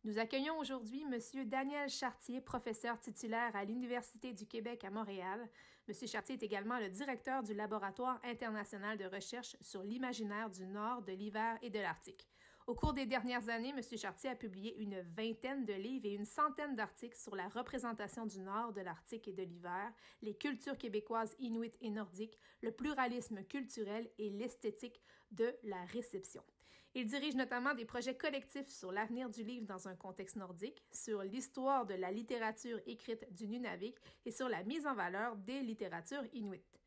Nous accueillons aujourd'hui M. Daniel Chartier, professeur titulaire à l'Université du Québec à Montréal. M. Chartier est également le directeur du Laboratoire international de recherche sur l'imaginaire du Nord, de l'hiver et de l'Arctique. Au cours des dernières années, M. Chartier a publié une vingtaine de livres et une centaine d'articles sur la représentation du Nord, de l'Arctique et de l'hiver, les cultures québécoises inuites et nordiques, le pluralisme culturel et l'esthétique de la réception. Il dirige notamment des projets collectifs sur l'avenir du livre dans un contexte nordique, sur l'histoire de la littérature écrite du Nunavik et sur la mise en valeur des littératures inuites.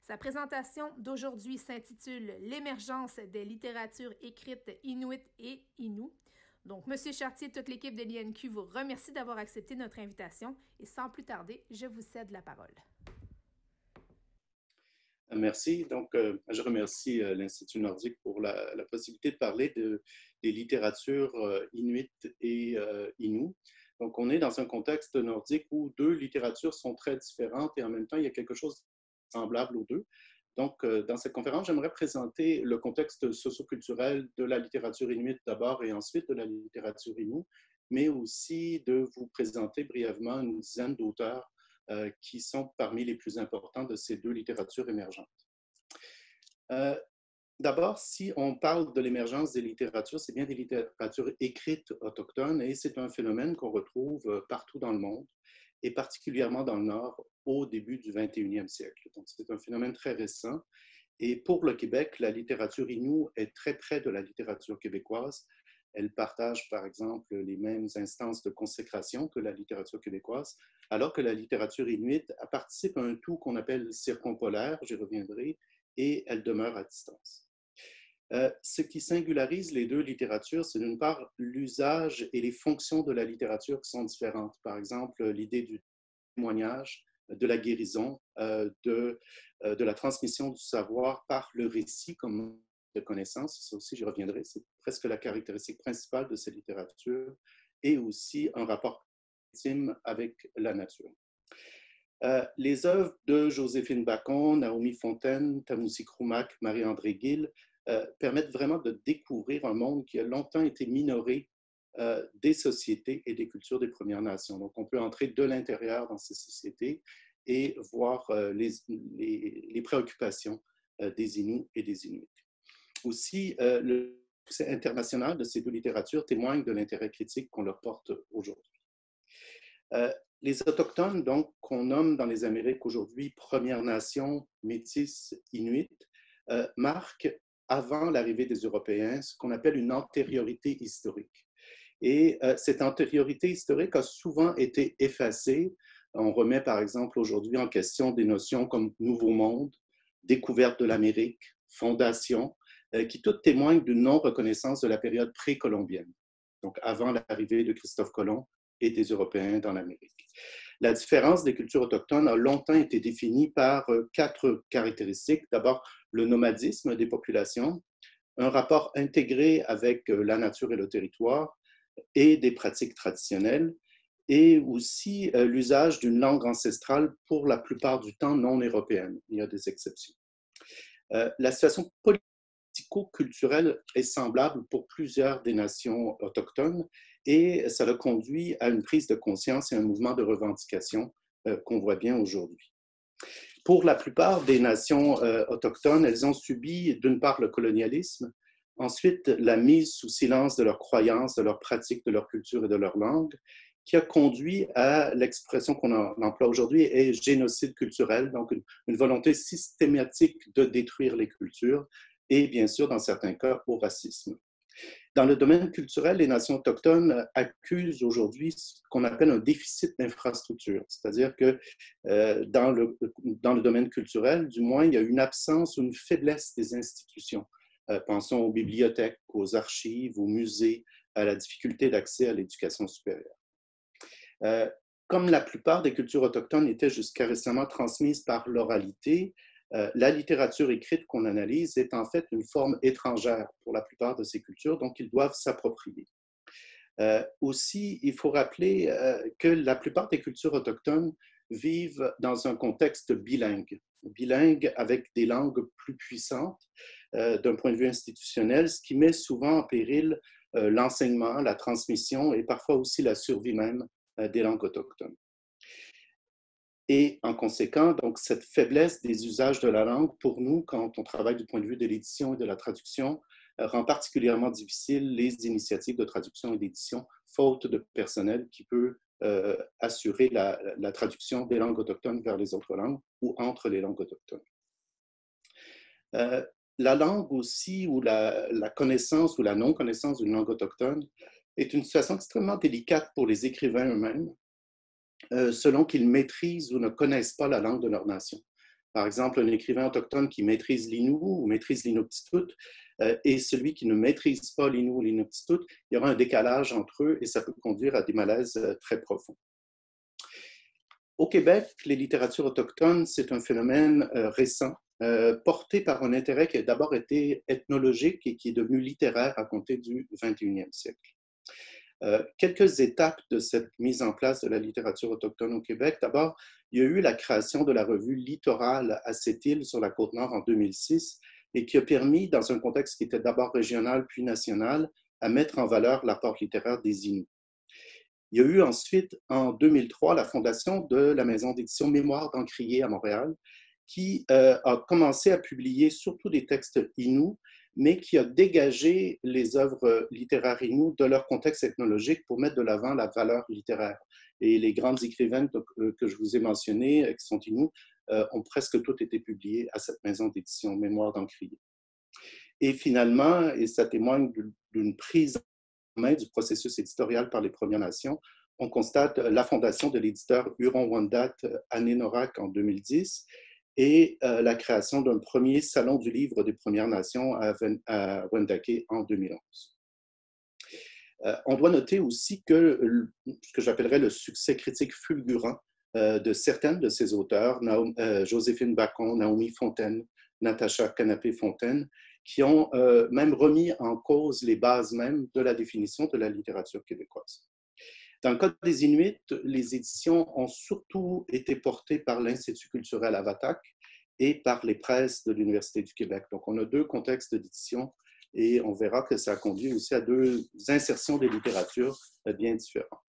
Sa présentation d'aujourd'hui s'intitule « L'émergence des littératures écrites inuites et innu ». Donc, M. Chartier et toute l'équipe de l'INQ vous remercie d'avoir accepté notre invitation et sans plus tarder, je vous cède la parole. Merci. Donc, je remercie l'Institut nordique pour la possibilité de parler des littératures inuites et innu. Donc, on est dans un contexte nordique où deux littératures sont très différentes et en même temps, il y a quelque chose de semblable aux deux. Donc, dans cette conférence, j'aimerais présenter le contexte socioculturel de la littérature inuite d'abord et ensuite de la littérature innu, mais aussi de vous présenter brièvement une dizaine d'auteurs qui sont parmi les plus importants de ces deux littératures émergentes. D'abord, si on parle de l'émergence des littératures, c'est bien des littératures écrites autochtones et c'est un phénomène qu'on retrouve partout dans le monde et particulièrement dans le Nord au début du 21e siècle. Donc, c'est un phénomène très récent. Et pour le Québec, la littérature innu est très près de la littérature québécoise. Elle partage, par exemple, les mêmes instances de consécration que la littérature québécoise, alors que la littérature inuite participe à un tout qu'on appelle circumpolaire, j'y reviendrai, et elle demeure à distance. Ce qui singularise les deux littératures, c'est d'une part l'usage et les fonctions de la littérature qui sont différentes. Par exemple, l'idée du témoignage, de la guérison, de la transmission du savoir par le récit comme de connaissance. Ça aussi, j'y reviendrai. C'est presque la caractéristique principale de ces littératures et aussi un rapport intime avec la nature. Les œuvres de Joséphine Bacon, Naomi Fontaine, Tamusi Krumak, Marie-André Gill permettent vraiment de découvrir un monde qui a longtemps été minoré des sociétés et des cultures des Premières Nations. Donc, on peut entrer de l'intérieur dans ces sociétés et voir les préoccupations des Inuits et des Inuits. Aussi, le succès international de ces deux littératures témoigne de l'intérêt critique qu'on leur porte aujourd'hui. Les Autochtones, donc, qu'on nomme dans les Amériques aujourd'hui Premières Nations, Métis, Inuits, marquent, avant l'arrivée des Européens, ce qu'on appelle une antériorité historique. Et cette antériorité historique a souvent été effacée. On remet, par exemple, aujourd'hui en question des notions comme Nouveau Monde, découverte de l'Amérique, fondation, qui toutes témoignent d'une non-reconnaissance de la période précolombienne, donc avant l'arrivée de Christophe Colomb et des Européens dans l'Amérique. La différence des cultures autochtones a longtemps été définie par quatre caractéristiques. D'abord, le nomadisme des populations, un rapport intégré avec la nature et le territoire et des pratiques traditionnelles, et aussi l'usage d'une langue ancestrale pour la plupart du temps non européenne. Il y a des exceptions. La situation politico-culturelle est semblable pour plusieurs des nations autochtones et ça a conduit à une prise de conscience et un mouvement de revendication qu'on voit bien aujourd'hui. Pour la plupart des nations autochtones, elles ont subi d'une part le colonialisme, ensuite la mise sous silence de leurs croyances, de leurs pratiques, de leur culture et de leur langue, qui a conduit à l'expression qu'on emploie aujourd'hui est génocide culturel, donc une volonté systématique de détruire les cultures et bien sûr, dans certains cas, au racisme. Dans le domaine culturel, les nations autochtones accusent aujourd'hui ce qu'on appelle un déficit d'infrastructure, c'est-à-dire que dans le domaine culturel, du moins, il y a une absence ou une faiblesse des institutions. Pensons aux bibliothèques, aux archives, aux musées, à la difficulté d'accès à l'éducation supérieure. Comme la plupart des cultures autochtones étaient jusqu'à récemment transmises par l'oralité, la littérature écrite qu'on analyse est en fait une forme étrangère pour la plupart de ces cultures, donc ils doivent s'approprier. Aussi, il faut rappeler que la plupart des cultures autochtones vivent dans un contexte bilingue avec des langues plus puissantes d'un point de vue institutionnel, ce qui met souvent en péril l'enseignement, la transmission et parfois aussi la survie même des langues autochtones. Et en conséquent, donc, cette faiblesse des usages de la langue, pour nous, quand on travaille du point de vue de l'édition et de la traduction, rend particulièrement difficile les initiatives de traduction et d'édition, faute de personnel qui peut assurer la traduction des langues autochtones vers les autres langues ou entre les langues autochtones. La langue aussi, ou la connaissance ou la non-connaissance d'une langue autochtone, est une situation extrêmement délicate pour les écrivains eux-mêmes, selon qu'ils maîtrisent ou ne connaissent pas la langue de leur nation. Par exemple, un écrivain autochtone qui maîtrise l'innu ou maîtrise l'inuktitut et celui qui ne maîtrise pas l'innu ou l'inuktitut, il y aura un décalage entre eux et ça peut conduire à des malaises très profonds. Au Québec, les littératures autochtones, c'est un phénomène récent, porté par un intérêt qui a d'abord été ethnologique et qui est devenu littéraire à compter du 21e siècle. Quelques étapes de cette mise en place de la littérature autochtone au Québec. D'abord, il y a eu la création de la revue Littoral à Sept-Îles sur la Côte-Nord en 2006 et qui a permis, dans un contexte qui était d'abord régional puis national, à mettre en valeur l'apport littéraire des Inuits. Il y a eu ensuite, en 2003, la fondation de la maison d'édition Mémoire d'Encrier à Montréal, qui a commencé à publier surtout des textes inuits, mais qui a dégagé les œuvres littéraires inuits de leur contexte ethnologique pour mettre de l'avant la valeur littéraire. Et les grandes écrivaines que je vous ai mentionnées, qui sont inuits, ont presque toutes été publiées à cette maison d'édition Mémoire d'Encrier. Et finalement, et ça témoigne d'une prise du processus éditorial par les Premières Nations, on constate la fondation de l'éditeur Huron-Wendat Annénorac en 2010 et la création d'un premier salon du livre des Premières Nations à Wendake en 2011. On doit noter aussi que ce que j'appellerais le succès critique fulgurant de certaines de ces auteurs, Joséphine Bacon, Naomi Fontaine, Natacha Canapé-Fontaine, qui ont même remis en cause les bases même de la définition de la littérature québécoise. Dans le cas des Inuits, les éditions ont surtout été portées par l'Institut culturel Avatak et par les presses de l'Université du Québec. Donc, on a deux contextes d'édition et on verra que ça a conduit aussi à deux insertions des littératures bien différentes.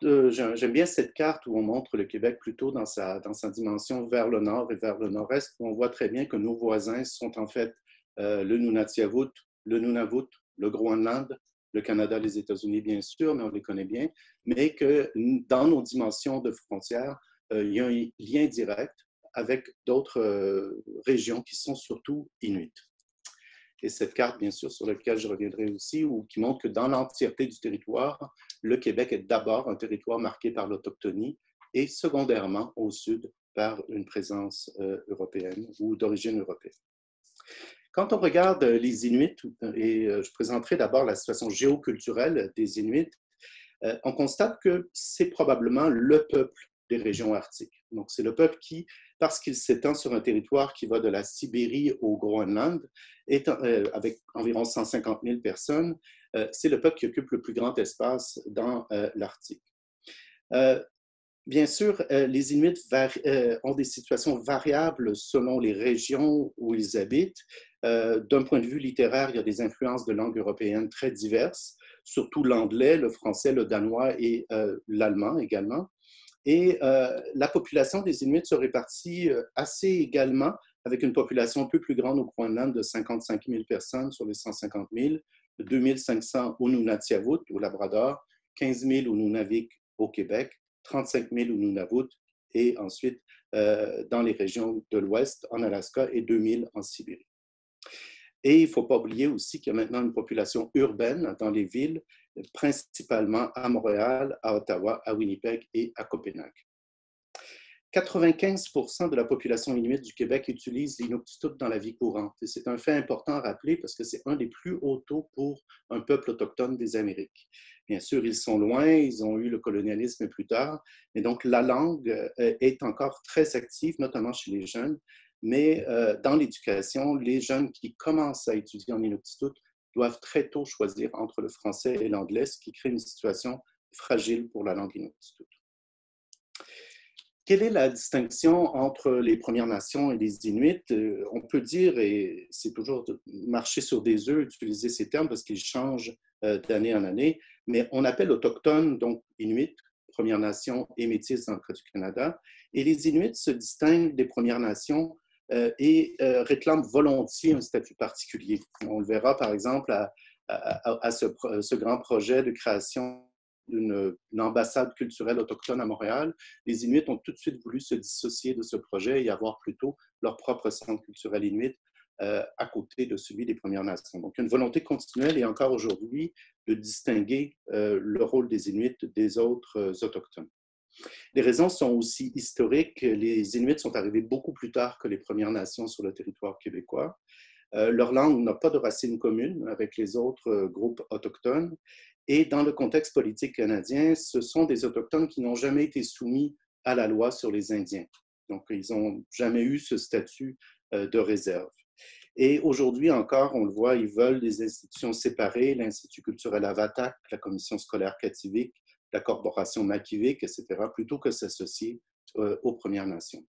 J'aime bien cette carte où on montre le Québec plutôt dans sa dimension vers le nord et vers le nord-est, où on voit très bien que nos voisins sont en fait le Nunatiavut, le Nunavut, le Groenland, le Canada, les États-Unis bien sûr, mais on les connaît bien, mais que dans nos dimensions de frontières, il y a un lien direct avec d'autres régions qui sont surtout inuites. Et cette carte, bien sûr, sur laquelle je reviendrai aussi, qui montre que dans l'entièreté du territoire, le Québec est d'abord un territoire marqué par l'autochtonie et secondairement au sud par une présence européenne ou d'origine européenne. Quand on regarde les Inuits, et je présenterai d'abord la situation géoculturelle des Inuits, on constate que c'est probablement le peuple des régions arctiques. Donc, c'est le peuple qui, parce qu'il s'étend sur un territoire qui va de la Sibérie au Groenland, avec environ 150 000 personnes, c'est le peuple qui occupe le plus grand espace dans l'Arctique. Bien sûr, les Inuits ont des situations variables selon les régions où ils habitent. D'un point de vue littéraire, il y a des influences de langues européennes très diverses, surtout l'anglais, le français, le danois et l'allemand également. Et la population des Inuits se répartit assez également, avec une population un peu plus grande au Groenland de 55 000 personnes sur les 150 000, 2 500 au Nunatiavut, au Labrador, 15 000 au Nunavik au Québec, 35 000 au Nunavut et ensuite dans les régions de l'Ouest, en Alaska, et 2 000 en Sibérie. Et il ne faut pas oublier aussi qu'il y a maintenant une population urbaine dans les villes, principalement à Montréal, à Ottawa, à Winnipeg et à Copenhague. 95% de la population inuite du Québec utilise l'inuktitut dans la vie courante. Et c'est un fait important à rappeler parce que c'est un des plus hauts taux pour un peuple autochtone des Amériques. Bien sûr, ils sont loin, ils ont eu le colonialisme plus tard, et donc la langue est encore très active, notamment chez les jeunes, mais dans l'éducation, les jeunes qui commencent à étudier en inuktitut doivent très tôt choisir entre le français et l'anglais, ce qui crée une situation fragile pour la langue inuktitut. Quelle est la distinction entre les Premières Nations et les Inuits? On peut dire, et c'est toujours de marcher sur des œufs, utiliser ces termes parce qu'ils changent d'année en année, mais on appelle autochtones, donc Inuits, Premières Nations et Métis dans le cas du Canada, et les Inuits se distinguent des Premières Nations et réclament volontiers un statut particulier. On le verra par exemple à ce grand projet de création d'une ambassade culturelle autochtone à Montréal. Les Inuits ont tout de suite voulu se dissocier de ce projet et avoir plutôt leur propre centre culturel inuit à côté de celui des Premières Nations. Donc, une volonté continuelle et encore aujourd'hui de distinguer le rôle des Inuits des autres autochtones. Les raisons sont aussi historiques. Les Inuits sont arrivés beaucoup plus tard que les Premières Nations sur le territoire québécois. Leur langue n'a pas de racines communes avec les autres groupes autochtones. Et dans le contexte politique canadien, ce sont des Autochtones qui n'ont jamais été soumis à la loi sur les Indiens. Donc, ils n'ont jamais eu ce statut de réserve. Et aujourd'hui encore, on le voit, ils veulent des institutions séparées, l'Institut culturel Avatak, la Commission scolaire Kativik, la Corporation Makivik, etc., plutôt que s'associer aux Premières Nations.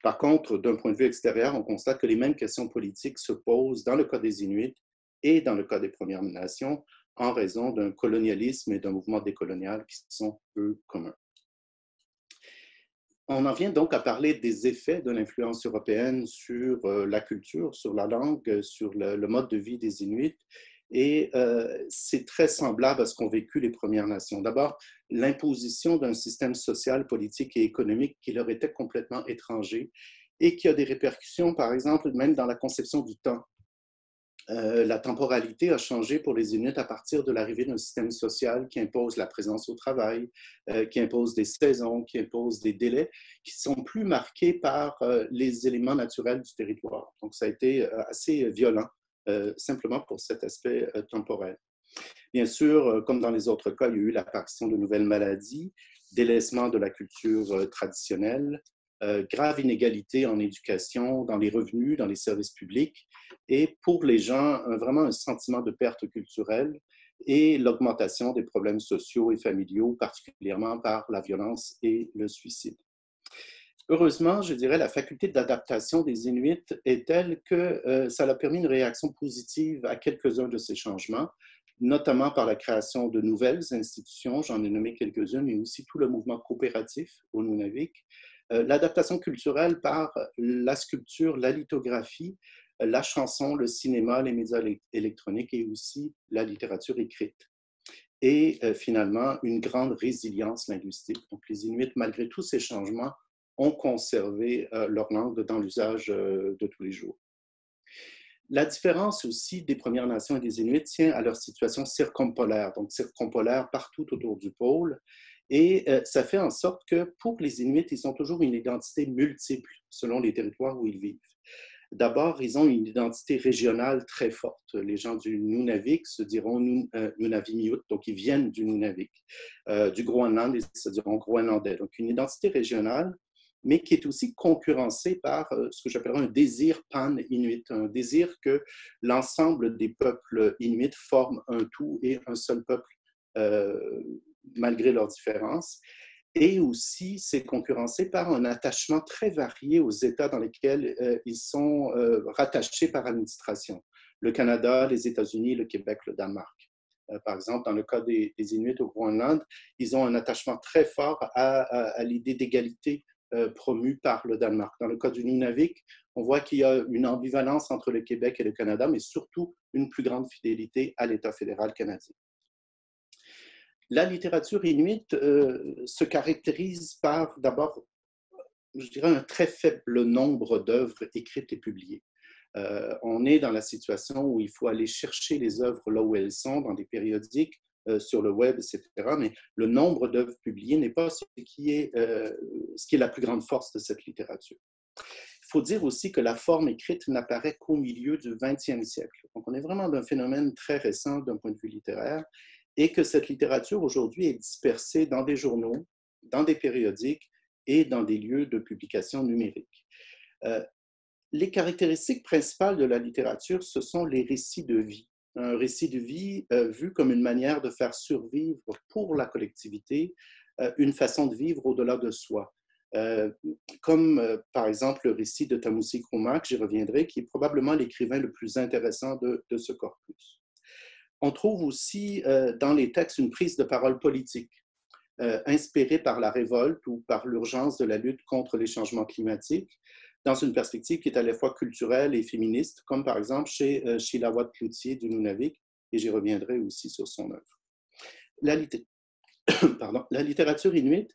Par contre, d'un point de vue extérieur, on constate que les mêmes questions politiques se posent dans le cas des Inuits et dans le cas des Premières Nations en raison d'un colonialisme et d'un mouvement décolonial qui sont peu communs. On en vient donc à parler des effets de l'influence européenne sur la culture, sur la langue, sur le mode de vie des Inuits. Et c'est très semblable à ce qu'ont vécu les Premières Nations. D'abord, l'imposition d'un système social, politique et économique qui leur était complètement étranger et qui a des répercussions, par exemple, même dans la conception du temps. La temporalité a changé pour les Inuits à partir de l'arrivée d'un système social qui impose la présence au travail, qui impose des saisons, qui impose des délais qui sont plus marqués par les éléments naturels du territoire. Donc, ça a été assez violent, simplement pour cet aspect temporel. Bien sûr, comme dans les autres cas, il y a eu l'apparition de nouvelles maladies, délaissement de la culture traditionnelle, grave inégalité en éducation, dans les revenus, dans les services publics, et pour les gens, vraiment un sentiment de perte culturelle et l'augmentation des problèmes sociaux et familiaux, particulièrement par la violence et le suicide. Heureusement, je dirais, la faculté d'adaptation des Inuits est telle que ça a permis une réaction positive à quelques-uns de ces changements, notamment par la création de nouvelles institutions, j'en ai nommé quelques-unes, mais aussi tout le mouvement coopératif au Nunavik, l'adaptation culturelle par la sculpture, la lithographie, la chanson, le cinéma, les médias électroniques et aussi la littérature écrite. Et finalement, une grande résilience linguistique. Donc, les Inuits, malgré tous ces changements, ont conservé leur langue dans l'usage de tous les jours. La différence aussi des Premières Nations et des Inuits tient à leur situation circumpolaire, donc circumpolaire partout autour du pôle. Et ça fait en sorte que pour les Inuits, ils ont toujours une identité multiple selon les territoires où ils vivent. D'abord, ils ont une identité régionale très forte. Les gens du Nunavik se diront Nunavimiut, donc ils viennent du Nunavik. Du Groenland, ils se diront groenlandais. Donc une identité régionale, mais qui est aussi concurrencée par ce que j'appellerais un désir pan-inuit, un désir que l'ensemble des peuples inuits forment un tout et un seul peuple malgré leurs différences. Et aussi, c'est concurrencé par un attachement très varié aux États dans lesquels ils sont rattachés par administration. Le Canada, les États-Unis, le Québec, le Danemark. Par exemple, dans le cas des Inuits au Groenland, ils ont un attachement très fort à l'idée d'égalité promue par le Danemark. Dans le cas du Nunavik, on voit qu'il y a une ambivalence entre le Québec et le Canada, mais surtout une plus grande fidélité à l'État fédéral canadien. La littérature inuite se caractérise par, d'abord, je dirais, un très faible nombre d'œuvres écrites et publiées. On est dans la situation où il faut aller chercher les œuvres là où elles sont, dans des périodiques, sur le web, etc. Mais le nombre d'œuvres publiées n'est pas ce qui est la plus grande force de cette littérature. Il faut dire aussi que la forme écrite n'apparaît qu'au milieu du 20e siècle. Donc, on est vraiment dans un phénomène très récent d'un point de vue littéraire et que cette littérature aujourd'hui est dispersée dans des journaux, dans des périodiques et dans des lieux de publication numérique. Les caractéristiques principales de la littérature, ce sont les récits de vie. Un récit de vie vu comme une manière de faire survivre pour la collectivité une façon de vivre au-delà de soi. comme par exemple le récit de Tamoussi Kroumak, j'y reviendrai, qui est probablement l'écrivain le plus intéressant de ce corpus. On trouve aussi dans les textes une prise de parole politique, inspirée par la révolte ou par l'urgence de la lutte contre les changements climatiques, dans une perspective qui est à la fois culturelle et féministe, comme par exemple chez Shilawat Cloutier du Nunavik, et j'y reviendrai aussi sur son œuvre. La littérature inuite,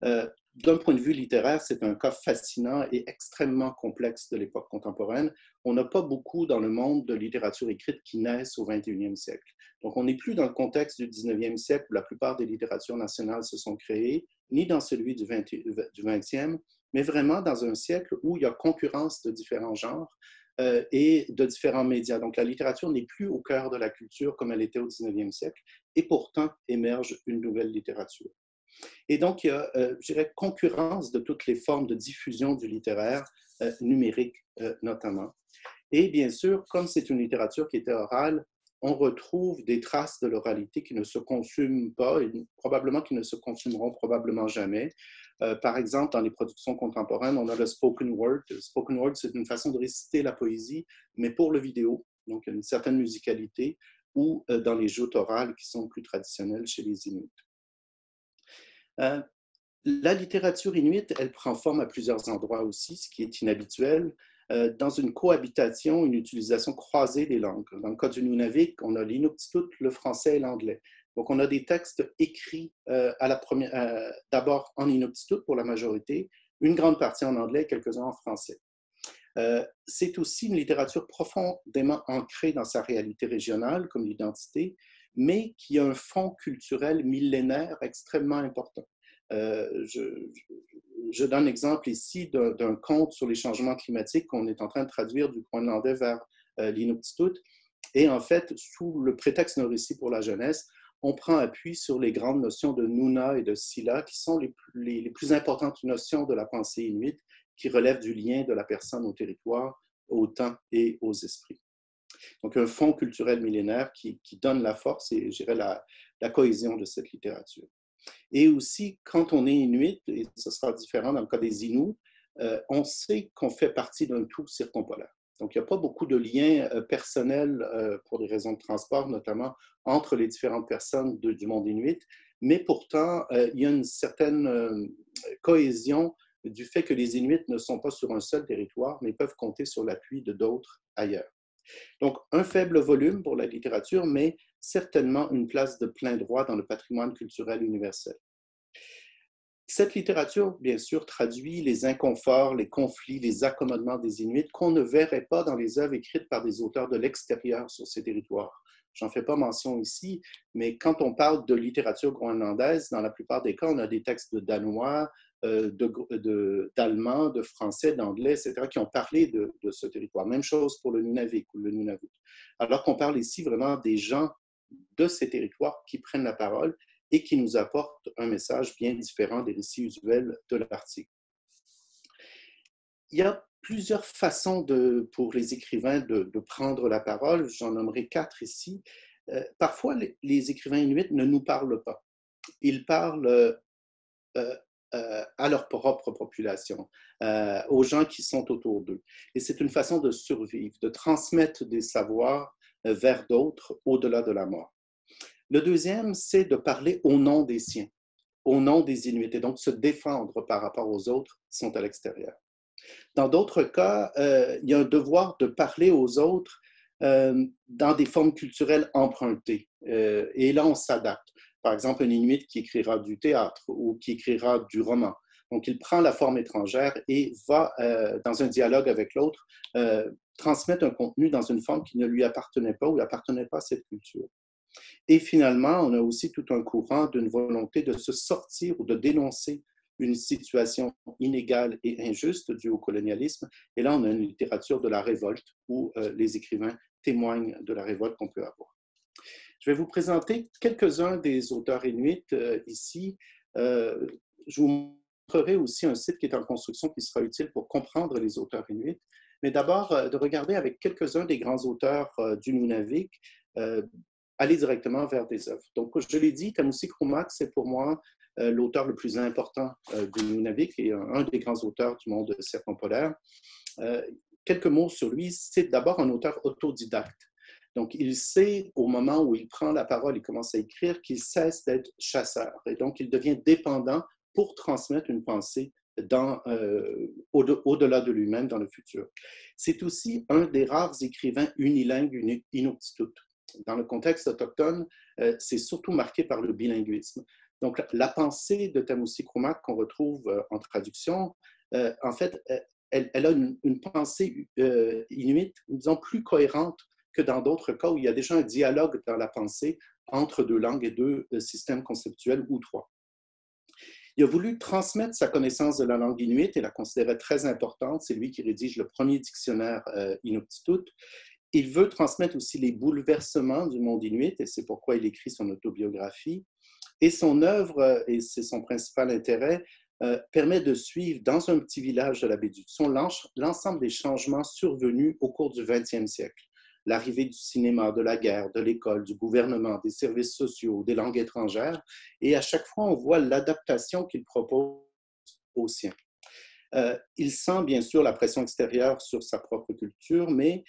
d'un point de vue littéraire, c'est un cas fascinant et extrêmement complexe de l'époque contemporaine. On n'a pas beaucoup dans le monde de littérature écrite qui naissent au 21e siècle. Donc, on n'est plus dans le contexte du 19e siècle où la plupart des littératures nationales se sont créées, ni dans celui du 20e, mais vraiment dans un siècle où il y a concurrence de différents genres et de différents médias. Donc, la littérature n'est plus au cœur de la culture comme elle était au 19e siècle, et pourtant émerge une nouvelle littérature. Et donc, il y a, je dirais, concurrence de toutes les formes de diffusion du littéraire, numérique notamment. Et bien sûr, comme c'est une littérature qui était orale, on retrouve des traces de l'oralité qui ne se consument pas et probablement qui ne se consumeront probablement jamais. Par exemple, dans les productions contemporaines, on a le spoken word. Le spoken word, c'est une façon de réciter la poésie, mais pour le vidéo, donc une certaine musicalité, ou dans les joutes orales qui sont plus traditionnelles chez les Inuits. La littérature inuite, elle prend forme à plusieurs endroits aussi, ce qui est inhabituel. Dans une cohabitation, une utilisation croisée des langues. Dans le cas du Nunavik, on a l'inuktitut, le français et l'anglais. Donc, on a des textes écrits d'abord en inuktitut pour la majorité, une grande partie en anglais et quelques-uns en français. C'est aussi une littérature profondément ancrée dans sa réalité régionale, comme l'identité, mais qui a un fond culturel millénaire extrêmement important. Je donne l'exemple ici d'un conte sur les changements climatiques qu'on est en train de traduire du groenlandais vers l'inuktitut. Et en fait, sous le prétexte d'un récit pour la jeunesse, on prend appui sur les grandes notions de Nuna et de Sila, qui sont les plus importantes notions de la pensée inuite, qui relèvent du lien de la personne au territoire, au temps et aux esprits. Donc, un fond culturel millénaire qui donne la force et, je dirais, la cohésion de cette littérature. Et aussi, quand on est Inuit, et ce sera différent dans le cas des Inuits, on sait qu'on fait partie d'un tout circumpolaire. Donc, il n'y a pas beaucoup de liens personnels pour des raisons de transport, notamment entre les différentes personnes du monde Inuit, mais pourtant, il y a une certaine cohésion du fait que les Inuits ne sont pas sur un seul territoire, mais peuvent compter sur l'appui de d'autres ailleurs. Donc, un faible volume pour la littérature, mais certainement une place de plein droit dans le patrimoine culturel universel. Cette littérature, bien sûr, traduit les inconforts, les conflits, les accommodements des Inuits qu'on ne verrait pas dans les œuvres écrites par des auteurs de l'extérieur sur ces territoires. J'en fais pas mention ici, mais quand on parle de littérature groenlandaise, dans la plupart des cas, on a des textes de danois, d'allemand, de français, d'anglais, etc., qui ont parlé de ce territoire. Même chose pour le Nunavik ou le Nunavut. Alors qu'on parle ici vraiment des gens de ces territoires qui prennent la parole et qui nous apportent un message bien différent des récits usuels de l'article. Il y a plusieurs façons pour les écrivains de prendre la parole. J'en nommerai 4 ici. Parfois, les écrivains inuits ne nous parlent pas. Ils parlent à leur propre population, aux gens qui sont autour d'eux. Et c'est une façon de survivre, de transmettre des savoirs vers d'autres au-delà de la mort. Le deuxième, c'est de parler au nom des siens, au nom des Inuits, et donc se défendre par rapport aux autres qui sont à l'extérieur. Dans d'autres cas, il y a un devoir de parler aux autres dans des formes culturelles empruntées. Et là, on s'adapte. Par exemple, un Inuit qui écrira du théâtre ou qui écrira du roman. Donc, il prend la forme étrangère et va, dans un dialogue avec l'autre, transmettre un contenu dans une forme qui ne lui appartenait pas ou n'appartenait pas à cette culture. Et finalement, on a aussi tout un courant d'une volonté de se sortir ou de dénoncer une situation inégale et injuste due au colonialisme. Et là, on a une littérature de la révolte où les écrivains témoignent de la révolte qu'on peut avoir. Je vais vous présenter quelques-uns des auteurs inuits ici. Je vous montrerai aussi un site qui est en construction qui sera utile pour comprendre les auteurs inuits. Mais d'abord, de regarder avec quelques-uns des grands auteurs du Nunavik, aller directement vers des œuvres. Donc, je l'ai dit, Tamoussi Kroumak, c'est pour moi l'auteur le plus important du Nunavik et un des grands auteurs du monde circumpolaire. Quelques mots sur lui. C'est d'abord un auteur autodidacte. Donc, il sait, au moment où il prend la parole et commence à écrire, qu'il cesse d'être chasseur. Et donc, il devient dépendant pour transmettre une pensée au-delà de lui-même dans le futur. C'est aussi un des rares écrivains unilingues inuktitut. Dans le contexte autochtone, c'est surtout marqué par le bilinguisme. Donc, la pensée de Tamoussi Kroumak qu'on retrouve en traduction, en fait, elle a une pensée inuit, disons, plus cohérente que dans d'autres cas où il y a déjà un dialogue dans la pensée entre deux langues et deux systèmes conceptuels ou trois. Il a voulu transmettre sa connaissance de la langue inuit et la considérait très importante. C'est lui qui rédige le premier dictionnaire inuktitut. Il veut transmettre aussi les bouleversements du monde inuit et c'est pourquoi il écrit son autobiographie. Et son œuvre, et c'est son principal intérêt, permet de suivre dans un petit village de la baie du Tson l'ensemble des changements survenus au cours du 20e siècle. L'arrivée du cinéma, de la guerre, de l'école, du gouvernement, des services sociaux, des langues étrangères. Et à chaque fois, on voit l'adaptation qu'il propose aux siens. Il sent bien sûr la pression extérieure sur sa propre culture, mais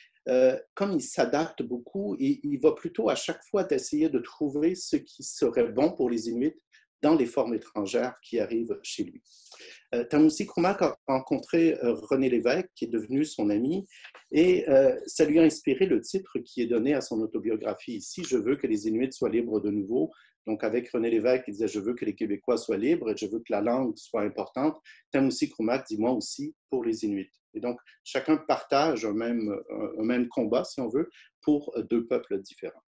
comme il s'adapte beaucoup, il va plutôt à chaque fois d'essayer de trouver ce qui serait bon pour les Inuits dans les formes étrangères qui arrivent chez lui. Tamoussi Kroumak a rencontré René Lévesque, qui est devenu son ami, et ça lui a inspiré le titre qui est donné à son autobiographie ici, « Je veux que les Inuits soient libres de nouveau ». Donc, avec René Lévesque, il disait « Je veux que les Québécois soient libres et je veux que la langue soit importante ». Tamoussi Kroumak dit « Moi aussi, pour les Inuits ». Et donc, chacun partage un même combat, si on veut, pour deux peuples différents.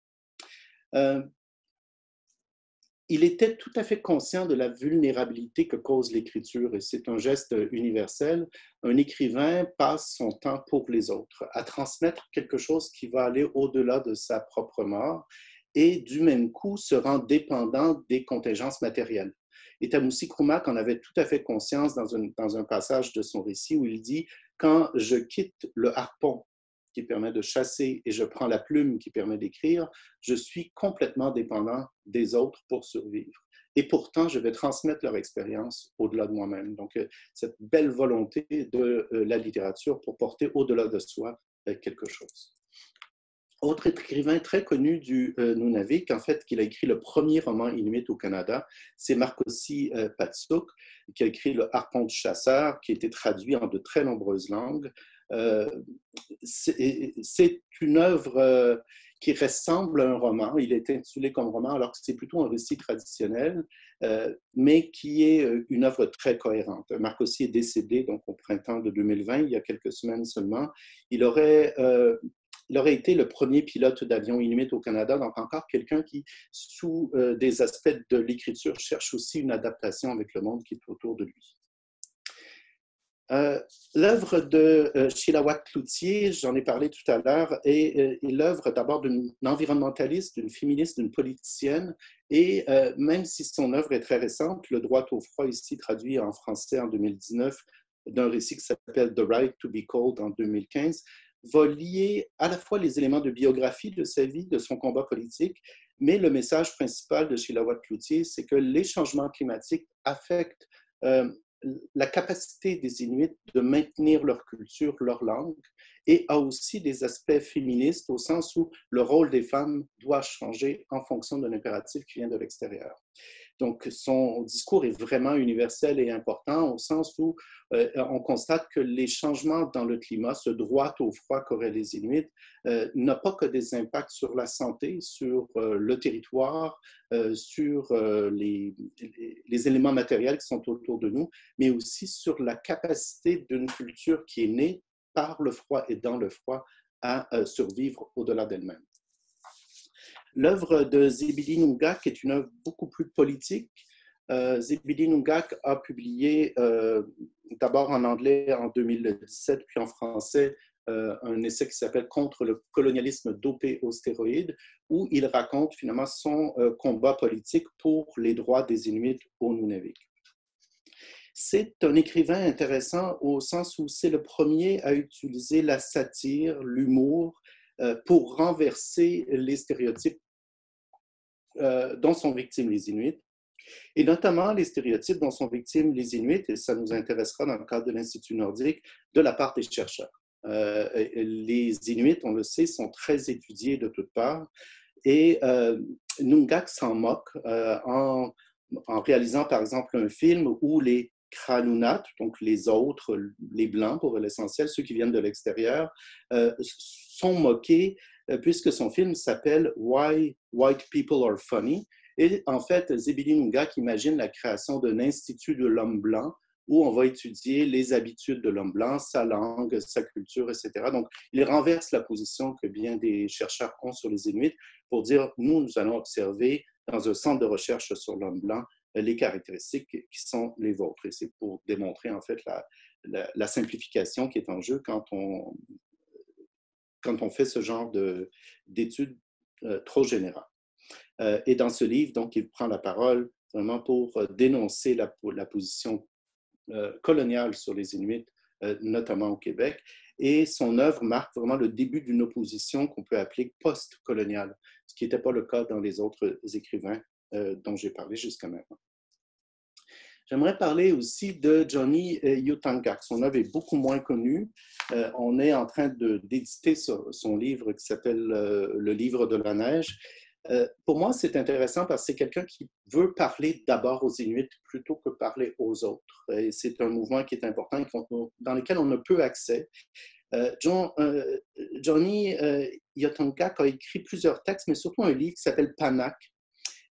Il était tout à fait conscient de la vulnérabilité que cause l'écriture, et c'est un geste universel. Un écrivain passe son temps pour les autres, à transmettre quelque chose qui va aller au-delà de sa propre mort, et du même coup se rend dépendant des contingences matérielles. Et Tamoussi Kroumak en avait tout à fait conscience dans un passage de son récit où il dit « Quand je quitte le harpon qui permet de chasser et je prends la plume qui permet d'écrire, je suis complètement dépendant des autres pour survivre. Et pourtant, je vais transmettre leur expérience au-delà de moi-même. » Donc, cette belle volonté de la littérature pour porter au-delà de soi quelque chose. Autre écrivain très connu du Nunavik, en fait, qu'il a écrit le premier roman inuit au Canada, c'est Marcosi Patsuk, qui a écrit Le Harpon du chasseur, qui a été traduit en de très nombreuses langues. C'est une œuvre qui ressemble à un roman. Il est intitulé comme roman, alors que c'est plutôt un récit traditionnel, mais qui est une œuvre très cohérente. Marcosi est décédé donc au printemps de 2020, il y a quelques semaines seulement. Il aurait été le premier pilote d'avion inuit au Canada, donc encore quelqu'un qui, sous des aspects de l'écriture, cherche aussi une adaptation avec le monde qui est autour de lui. L'œuvre de Chilawat Cloutier, j'en ai parlé tout à l'heure, est l'œuvre d'abord d'une environnementaliste, d'une féministe, d'une politicienne, et même si son œuvre est très récente, Le droit au froid, ici traduit en français en 2019, d'un récit qui s'appelle The Right to be Cold en 2015, va lier à la fois les éléments de biographie de sa vie, de son combat politique, mais le message principal de Chilawat Cloutier, c'est que les changements climatiques affectent la capacité des Inuits de maintenir leur culture, leur langue, et a aussi des aspects féministes au sens où le rôle des femmes doit changer en fonction d'un impératif qui vient de l'extérieur. Donc, son discours est vraiment universel et important au sens où on constate que les changements dans le climat, ce droit au froid qu'auraient les Inuits, n'a pas que des impacts sur la santé, sur le territoire, sur les éléments matériels qui sont autour de nous, mais aussi sur la capacité d'une culture qui est née par le froid et dans le froid à survivre au-delà d'elle-même. L'œuvre de Zebidi Nungak est une œuvre beaucoup plus politique. Zebidi Nungak a publié d'abord en anglais en 2017, puis en français, un essai qui s'appelle « Contre le colonialisme dopé aux stéroïdes », où il raconte finalement son combat politique pour les droits des Inuits au Nunavik. C'est un écrivain intéressant au sens où c'est le premier à utiliser la satire, l'humour, pour renverser les stéréotypes dont sont victimes les Inuits, et notamment les stéréotypes dont sont victimes les Inuits, et ça nous intéressera dans le cadre de l'Institut nordique, de la part des chercheurs. Les Inuits, on le sait, sont très étudiés de toutes parts, et Nungak s'en moque en réalisant par exemple un film où les Kranunat, donc les autres, les Blancs pour l'essentiel, ceux qui viennent de l'extérieur, sont moqués puisque son film s'appelle Why White People Are Funny. Et en fait, Zebili Nungak imagine la création d'un institut de l'homme blanc où on va étudier les habitudes de l'homme blanc, sa langue, sa culture, etc. Donc, il renverse la position que bien des chercheurs ont sur les Inuits pour dire, nous allons observer dans un centre de recherche sur l'homme blanc les caractéristiques qui sont les vôtres. Et c'est pour démontrer en fait la simplification qui est en jeu quand on fait ce genre d'études trop générales. Et dans ce livre, donc, il prend la parole vraiment pour dénoncer la position coloniale sur les Inuits, notamment au Québec. Et son œuvre marque vraiment le début d'une opposition qu'on peut appeler post-coloniale, ce qui n'était pas le cas dans les autres écrivains dont j'ai parlé jusqu'à maintenant. J'aimerais parler aussi de Johnny Utangak. Son œuvre est beaucoup moins connue. On est en train d'éditer son livre qui s'appelle Le livre de la neige. Pour moi, c'est intéressant parce que c'est quelqu'un qui veut parler d'abord aux Inuits plutôt que parler aux autres. Et c'est un mouvement qui est important, dans lequel on a peu accès. Johnny Utangak a écrit plusieurs textes, mais surtout un livre qui s'appelle Panak,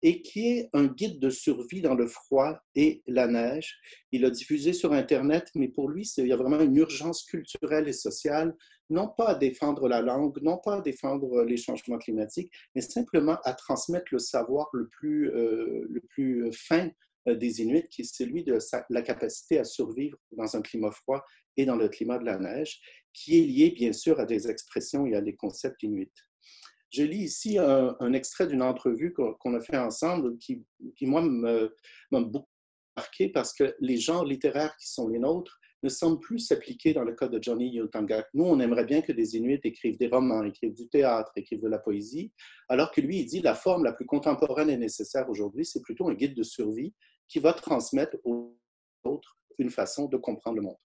et qui est un guide de survie dans le froid et la neige. Il l'a diffusé sur Internet, mais pour lui, il y a vraiment une urgence culturelle et sociale, non pas à défendre la langue, non pas à défendre les changements climatiques, mais simplement à transmettre le savoir le plus fin des Inuits, qui est celui de la capacité à survivre dans un climat froid et dans le climat de la neige, qui est lié bien sûr à des expressions et à des concepts inuits. Je lis ici un extrait d'une entrevue qu'on a fait ensemble qui moi, m'a beaucoup marqué parce que les genres littéraires qui sont les nôtres ne semblent plus s'appliquer dans le cas de Johnny Utangak. Nous, on aimerait bien que des Inuits écrivent des romans, écrivent du théâtre, écrivent de la poésie, alors que lui, il dit la forme la plus contemporaine et nécessaire aujourd'hui, c'est plutôt un guide de survie qui va transmettre aux autres une façon de comprendre le monde.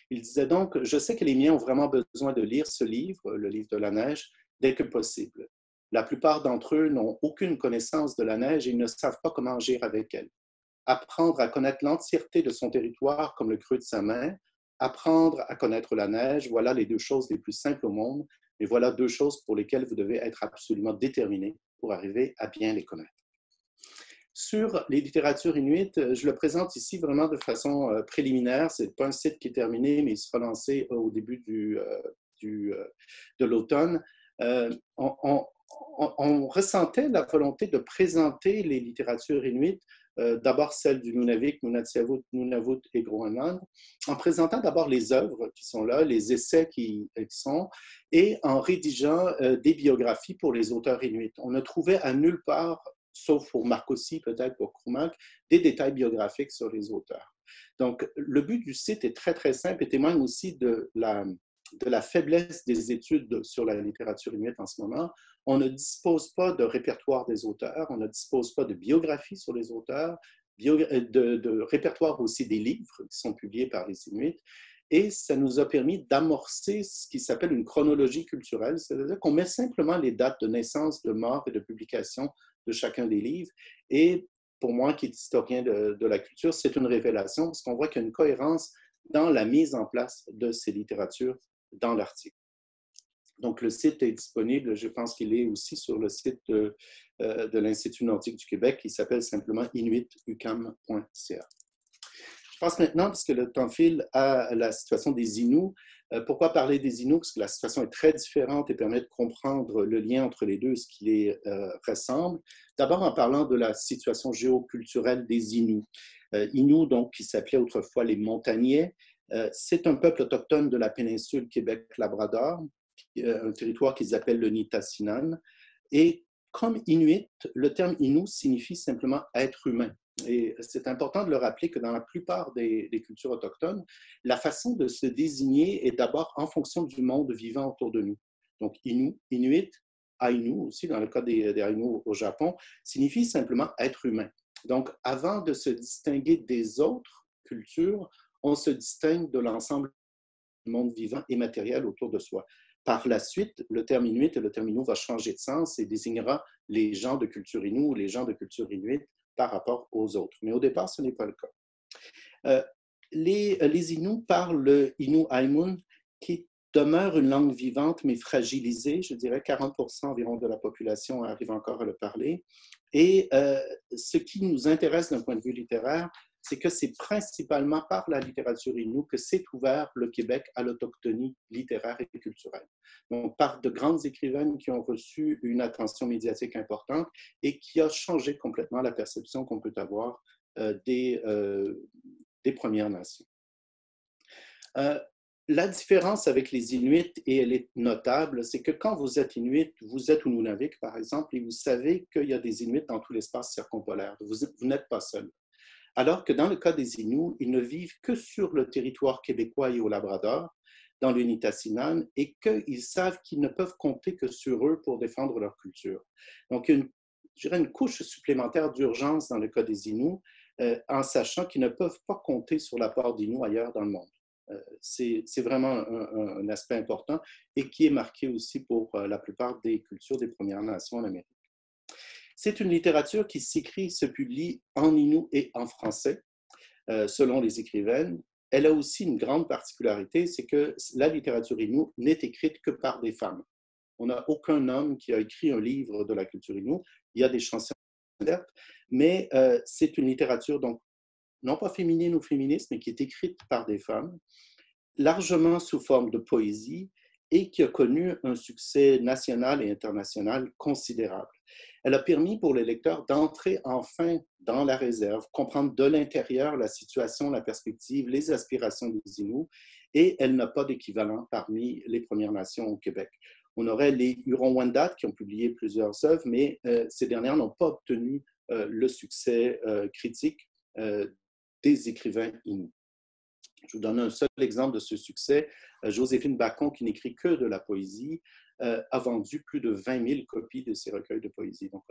Il disait donc, je sais que les miens ont vraiment besoin de lire ce livre, le livre de la neige, dès que possible. La plupart d'entre eux n'ont aucune connaissance de la neige et ils ne savent pas comment agir avec elle. Apprendre à connaître l'entièreté de son territoire comme le creux de sa main, apprendre à connaître la neige, voilà les deux choses les plus simples au monde, mais voilà deux choses pour lesquelles vous devez être absolument déterminé pour arriver à bien les connaître. Sur les littératures inuites, je le présente ici vraiment de façon préliminaire. Ce n'est pas un site qui est terminé, mais il sera lancé au début de l'automne. On ressentait la volonté de présenter les littératures inuites, d'abord celles du Nunavik, Nunavut et Groenland, en présentant d'abord les œuvres qui sont là, les essais qui sont, et en rédigeant des biographies pour les auteurs inuits. On ne trouvait à nulle part, sauf pour Marcosi, peut-être pour Krumak, des détails biographiques sur les auteurs. Donc, le but du site est très, très simple et témoigne aussi de la faiblesse des études sur la littérature inuite en ce moment. On ne dispose pas de répertoire des auteurs, on ne dispose pas de biographie sur les auteurs, de répertoire aussi des livres qui sont publiés par les Inuits. Et ça nous a permis d'amorcer ce qui s'appelle une chronologie culturelle, c'est-à-dire qu'on met simplement les dates de naissance, de mort et de publication de chacun des livres. Et pour moi, qui est historien de la culture, c'est une révélation parce qu'on voit qu'il y a une cohérence dans la mise en place de ces littératures dans l'article. Donc, le site est disponible, je pense qu'il est aussi sur le site de l'Institut nordique du Québec qui s'appelle simplement inuitucam.ca. Je passe maintenant, puisque le temps file, à la situation des Inuits. Pourquoi parler des Inuits? Parce que la situation est très différente et permet de comprendre le lien entre les deux, ce qui les ressemble. D'abord, en parlant de la situation géoculturelle des Inuits. Inuits, donc, qui s'appelaient autrefois les Montagnais, c'est un peuple autochtone de la péninsule Québec-Labrador, un territoire qu'ils appellent le Nitassinan. Et comme Inuit, le terme Innu signifie simplement être humain. Et c'est important de le rappeler que dans la plupart des cultures autochtones, la façon de se désigner est d'abord en fonction du monde vivant autour de nous. Donc, Innu, Inuit, Ainu aussi, dans le cas des Ainu au Japon, signifie simplement être humain. Donc, avant de se distinguer des autres cultures, on se distingue de l'ensemble du monde vivant et matériel autour de soi. Par la suite, le terme Inuit et le terme Innu va changer de sens et désignera les gens de culture Innu ou les gens de culture Inuit par rapport aux autres. Mais au départ, ce n'est pas le cas. Les Inuits parlent le Innu Aimun, qui demeure une langue vivante, mais fragilisée. Je dirais 40% environ de la population arrive encore à le parler. Et ce qui nous intéresse d'un point de vue littéraire, c'est que c'est principalement par la littérature Innu que s'est ouvert le Québec à l'autochtonie littéraire et culturelle. Donc, par de grandes écrivaines qui ont reçu une attention médiatique importante et qui a changé complètement la perception qu'on peut avoir des Premières Nations. La différence avec les Inuits, et elle est notable, c'est que quand vous êtes Inuit, vous êtes au Nunavik, par exemple, et vous savez qu'il y a des Inuits dans tout l'espace circumpolaire. Vous n'êtes pas seul. Alors que dans le cas des Inuits, ils ne vivent que sur le territoire québécois et au Labrador, dans le Nitassinan, et qu'ils savent qu'ils ne peuvent compter que sur eux pour défendre leur culture. Donc, je dirais une couche supplémentaire d'urgence dans le cas des Inuits, en sachant qu'ils ne peuvent pas compter sur l'apport d'Inuits ailleurs dans le monde. C'est vraiment un aspect important et qui est marqué aussi pour la plupart des cultures des Premières Nations en Amérique. C'est une littérature qui s'écrit, se publie en Innu et en français, selon les écrivaines. Elle a aussi une grande particularité, c'est que la littérature Innu n'est écrite que par des femmes. On n'a aucun homme qui a écrit un livre de la culture Innu. Il y a des chansons, mais c'est une littérature, donc, non pas féminine ou féministe, mais qui est écrite par des femmes, largement sous forme de poésie et qui a connu un succès national et international considérable. Elle a permis pour les lecteurs d'entrer enfin dans la réserve, comprendre de l'intérieur la situation, la perspective, les aspirations des Inuits, et elle n'a pas d'équivalent parmi les Premières Nations au Québec. On aurait les Huron-Wendat qui ont publié plusieurs œuvres, mais ces dernières n'ont pas obtenu le succès critique des écrivains Inuits. Je vous donne un seul exemple de ce succès. Joséphine Bacon, qui n'écrit que de la poésie, a vendu plus de 20 000 copies de ses recueils de poésie. Donc,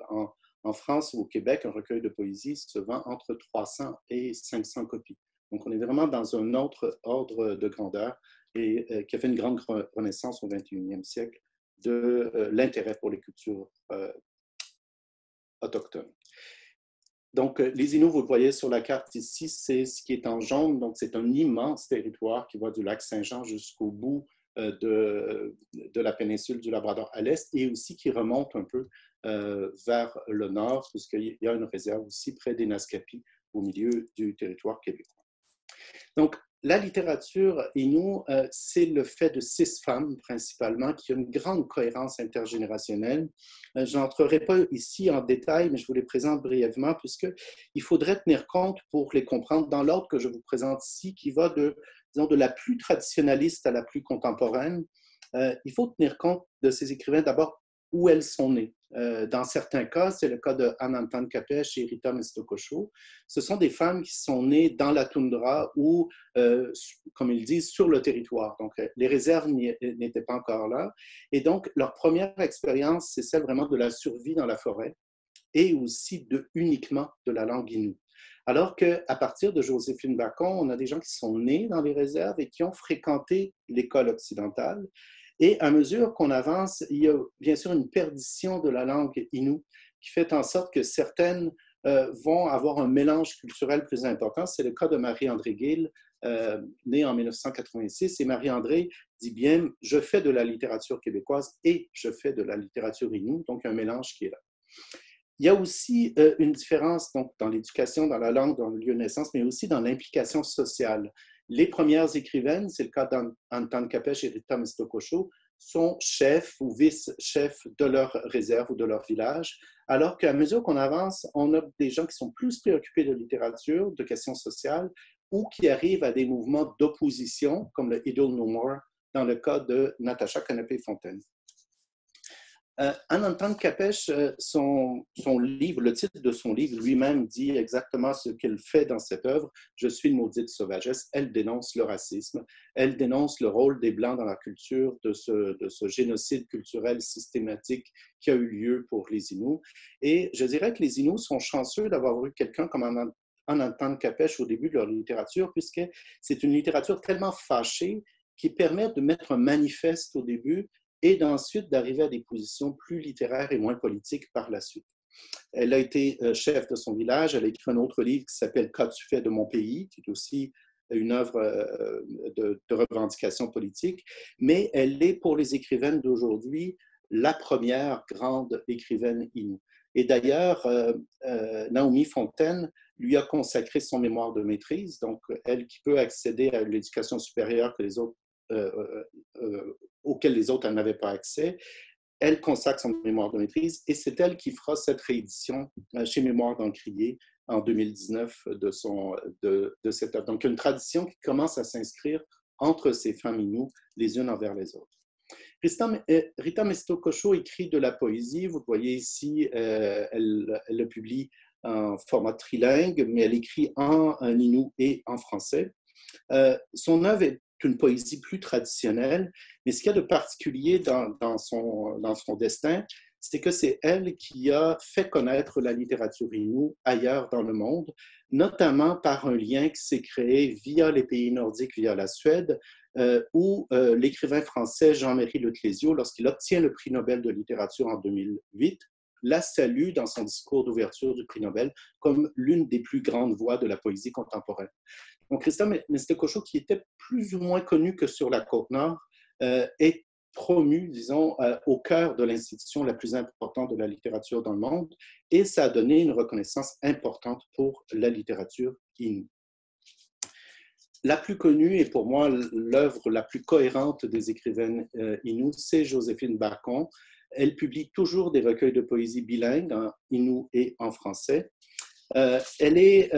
en France ou au Québec, un recueil de poésie se vend entre 300 et 500 copies. Donc, on est vraiment dans un autre ordre de grandeur et qui a fait une grande renaissance au 21e siècle de l'intérêt pour les cultures autochtones. Donc, les Inuits, vous le voyez sur la carte ici, c'est ce qui est en jaune. Donc, c'est un immense territoire qui va du lac Saint-Jean jusqu'au bout de la péninsule du Labrador à l'est et aussi qui remonte un peu vers le nord, puisqu'il y a une réserve aussi près des Naskapi, au milieu du territoire québécois. Donc, la littérature Innu, c'est le fait de 6 femmes principalement, qui ont une grande cohérence intergénérationnelle. Je n'entrerai pas ici en détail, mais je vous les présente brièvement, puisqu'il faudrait tenir compte pour les comprendre dans l'ordre que je vous présente ici, qui va disons, de la plus traditionnaliste à la plus contemporaine. Il faut tenir compte de ces écrivains d'abord où elles sont nées. Dans certains cas, c'est le cas de Anantan Kapesh et Rita Mistokosho. Ce sont des femmes qui sont nées dans la toundra ou, comme ils disent, sur le territoire. Donc, les réserves n'étaient pas encore là. Et donc, leur première expérience, c'est celle vraiment de la survie dans la forêt et aussi uniquement de la langue Innu. Alors qu'à partir de Joséphine Bacon, on a des gens qui sont nés dans les réserves et qui ont fréquenté l'école occidentale. Et à mesure qu'on avance, il y a bien sûr une perdition de la langue Innu qui fait en sorte que certaines vont avoir un mélange culturel plus important. C'est le cas de Marie-André Gill, née en 1986. Et Marie-André dit bien, je fais de la littérature québécoise et je fais de la littérature Innu, donc un mélange qui est là. Il y a aussi une différence donc, dans l'éducation, dans la langue, dans le lieu de naissance, mais aussi dans l'implication sociale. Les premières écrivaines, c'est le cas d'Antan Kapesh et Rita Mistokosho, sont chefs ou vice-chefs de leur réserve ou de leur village, alors qu'à mesure qu'on avance, on a des gens qui sont plus préoccupés de littérature, de questions sociales, ou qui arrivent à des mouvements d'opposition, comme le Idle No More, dans le cas de Natacha Canapé-Fontaine. Anantan Kapesh, son livre, le titre de son livre lui-même dit exactement ce qu'elle fait dans cette œuvre. Je suis une maudite sauvagesse. Elle dénonce le racisme, elle dénonce le rôle des Blancs dans la culture, de ce génocide culturel systématique qui a eu lieu pour les Inuits. Et je dirais que les Inuits sont chanceux d'avoir eu quelqu'un comme Anantan Kapesh au début de leur littérature, puisque c'est une littérature tellement fâchée qui permet de mettre un manifeste au début et d'ensuite d'arriver à des positions plus littéraires et moins politiques par la suite. Elle a été chef de son village, elle a écrit un autre livre qui s'appelle « Qu'as-tu fait de mon pays », qui est aussi une œuvre de revendication politique, mais elle est pour les écrivaines d'aujourd'hui la première grande écrivaine Innu. Et d'ailleurs, Naomi Fontaine lui a consacré son mémoire de maîtrise, donc elle qui peut accéder à l'éducation supérieure que les autres auxquels les autres n'avaient pas accès. Elle consacre son mémoire de maîtrise et c'est elle qui fera cette réédition chez Mémoire d'Encrier en 2019 de cette œuvre. Donc, une tradition qui commence à s'inscrire entre ces femmes Innu les unes envers les autres. Rita Meztococho écrit de la poésie. Vous voyez ici, elle le publie en format trilingue, mais elle écrit en Innu et en français. Son œuvre est une poésie plus traditionnelle, mais ce qu'il y a de particulier dans son destin, c'est que c'est elle qui a fait connaître la littérature Innu ailleurs dans le monde, notamment par un lien qui s'est créé via les pays nordiques, via la Suède, où l'écrivain français Jean-Marie Le Clésio, lorsqu'il obtient le prix Nobel de littérature en 2008, la salue dans son discours d'ouverture du prix Nobel comme l'une des plus grandes voix de la poésie contemporaine. Donc, Rita Meztococho, qui était plus ou moins connue que sur la Côte-Nord, est promue, disons, au cœur de l'institution la plus importante de la littérature dans le monde, et ça a donné une reconnaissance importante pour la littérature Innu. La plus connue, et pour moi l'œuvre la plus cohérente des écrivaines Innu, c'est Joséphine Bacon. Elle publie toujours des recueils de poésie bilingues, en Innu et en français. Elle est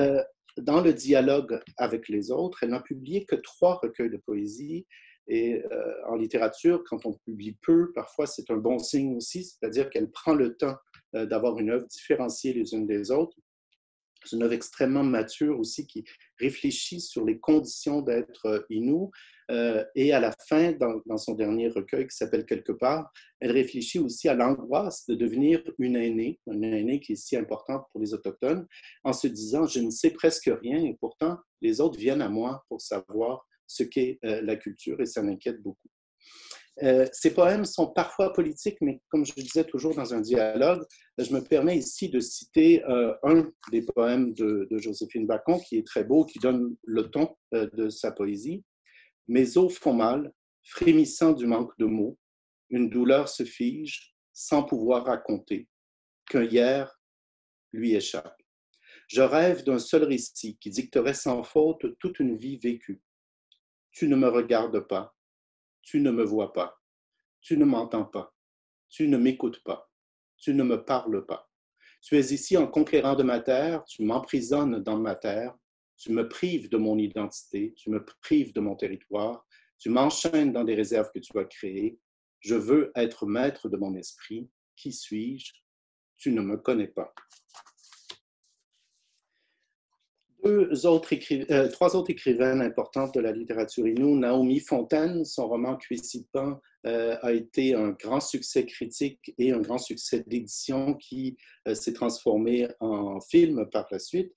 dans le dialogue avec les autres. Elle n'a publié que 3 recueils de poésie. Et en littérature, quand on publie peu, parfois c'est un bon signe aussi, c'est-à-dire qu'elle prend le temps d'avoir une œuvre différenciée les unes des autres. C'est une œuvre extrêmement mature aussi qui réfléchit sur les conditions d'être Innu. Et à la fin, dans son dernier recueil qui s'appelle « Quelque part », elle réfléchit aussi à l'angoisse de devenir une aînée qui est si importante pour les Autochtones, en se disant « je ne sais presque rien et pourtant les autres viennent à moi pour savoir ce qu'est la culture » et ça m'inquiète beaucoup. Ces poèmes sont parfois politiques, mais comme je disais toujours dans un dialogue, je me permets ici de citer un des poèmes de Joséphine Bacon qui est très beau, qui donne le ton de sa poésie. « Mes os font mal, frémissant du manque de mots, une douleur se fige sans pouvoir raconter, qu'un hier lui échappe. Je rêve d'un seul récit qui dicterait sans faute toute une vie vécue. Tu ne me regardes pas. Tu ne me vois pas, tu ne m'entends pas, tu ne m'écoutes pas, tu ne me parles pas. Tu es ici en conquérant de ma terre, tu m'emprisonnes dans ma terre, tu me prives de mon identité, tu me prives de mon territoire, tu m'enchaînes dans des réserves que tu as créées. Je veux être maître de mon esprit. Qui suis-je? Tu ne me connais pas. Trois autres écrivaines importantes de la littérature Innu. Naomi Fontaine, son roman Cuisipan a été un grand succès critique et un grand succès d'édition qui s'est transformé en film par la suite.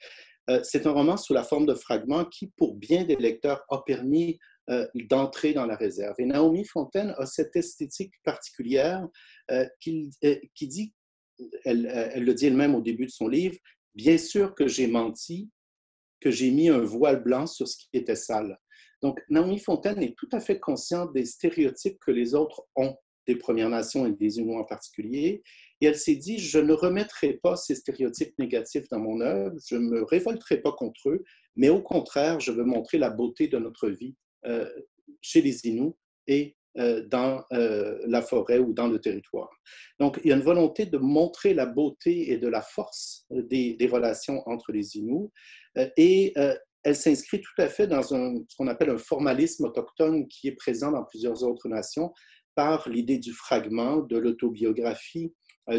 C'est un roman sous la forme de fragments qui, pour bien des lecteurs, a permis d'entrer dans la réserve. Et Naomi Fontaine a cette esthétique particulière qui dit, elle le dit elle-même au début de son livre, « Bien sûr que j'ai menti, que j'ai mis un voile blanc sur ce qui était sale. » Donc, Naomi Fontaine est tout à fait consciente des stéréotypes que les autres ont des Premières Nations et des Inuits en particulier. Et elle s'est dit, je ne remettrai pas ces stéréotypes négatifs dans mon œuvre, je ne me révolterai pas contre eux, mais au contraire, je veux montrer la beauté de notre vie chez les Inuits et dans la forêt ou dans le territoire. Donc, il y a une volonté de montrer la beauté et de la force des relations entre les Inuits et elle s'inscrit tout à fait dans ce qu'on appelle un formalisme autochtone qui est présent dans plusieurs autres nations. par l'idée du fragment, de l'autobiographie,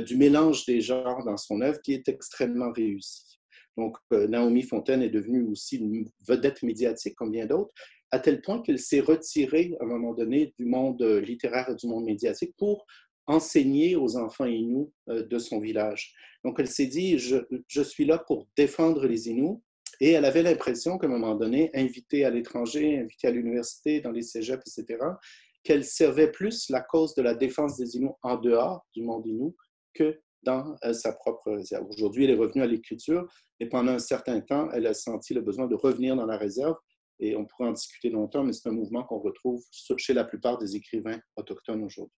du mélange des genres dans son œuvre qui est extrêmement réussi. Donc, Naomi Fontaine est devenue aussi une vedette médiatique, comme bien d'autres, à tel point qu'elle s'est retirée à un moment donné du monde littéraire et du monde médiatique pour enseigner aux enfants Inuits de son village. Donc, elle s'est dit, je suis là pour défendre les Inuits. Et elle avait l'impression qu'à un moment donné, invitée à l'étranger, invitée à l'université, dans les cégeps, etc., qu'elle servait plus la cause de la défense des Inuits en dehors du monde Innu que dans sa propre réserve. Aujourd'hui, elle est revenue à l'écriture et pendant un certain temps, elle a senti le besoin de revenir dans la réserve et on pourrait en discuter longtemps, mais c'est un mouvement qu'on retrouve chez la plupart des écrivains autochtones aujourd'hui.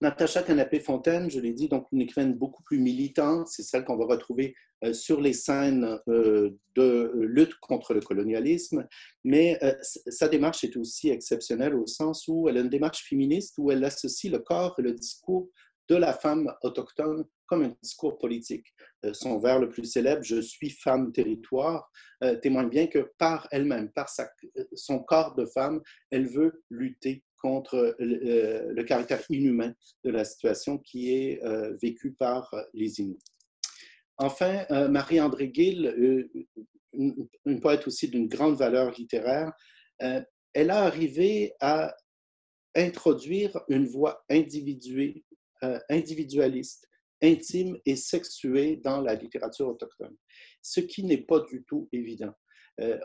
Natacha Canapé-Fontaine, je l'ai dit, donc une écrivaine beaucoup plus militante, c'est celle qu'on va retrouver sur les scènes de lutte contre le colonialisme, mais sa démarche est aussi exceptionnelle au sens où elle a une démarche féministe où elle associe le corps et le discours de la femme autochtone comme un discours politique. Son vers le plus célèbre, « Je suis femme territoire », témoigne bien que par elle-même, par son corps de femme, elle veut lutter contre le caractère inhumain de la situation qui est vécue par les Inuits. Enfin, Marie-André Gill, une poète aussi d'une grande valeur littéraire, elle a arrivé à introduire une voix individualiste, intime et sexuée dans la littérature autochtone, ce qui n'est pas du tout évident.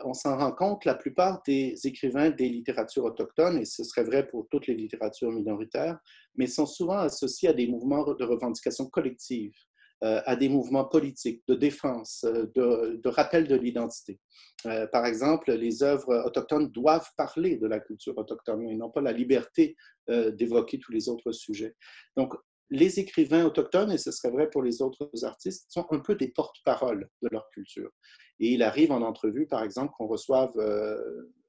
On s'en rend compte, la plupart des écrivains des littératures autochtones, et ce serait vrai pour toutes les littératures minoritaires, mais sont souvent associés à des mouvements de revendication collective, à des mouvements politiques, de défense, de rappel de l'identité. Par exemple, les œuvres autochtones doivent parler de la culture autochtone et non pas la liberté d'évoquer tous les autres sujets. Donc, les écrivains autochtones, et ce serait vrai pour les autres artistes, sont un peu des porte-paroles de leur culture. Et il arrive en entrevue, par exemple, qu'on reçoive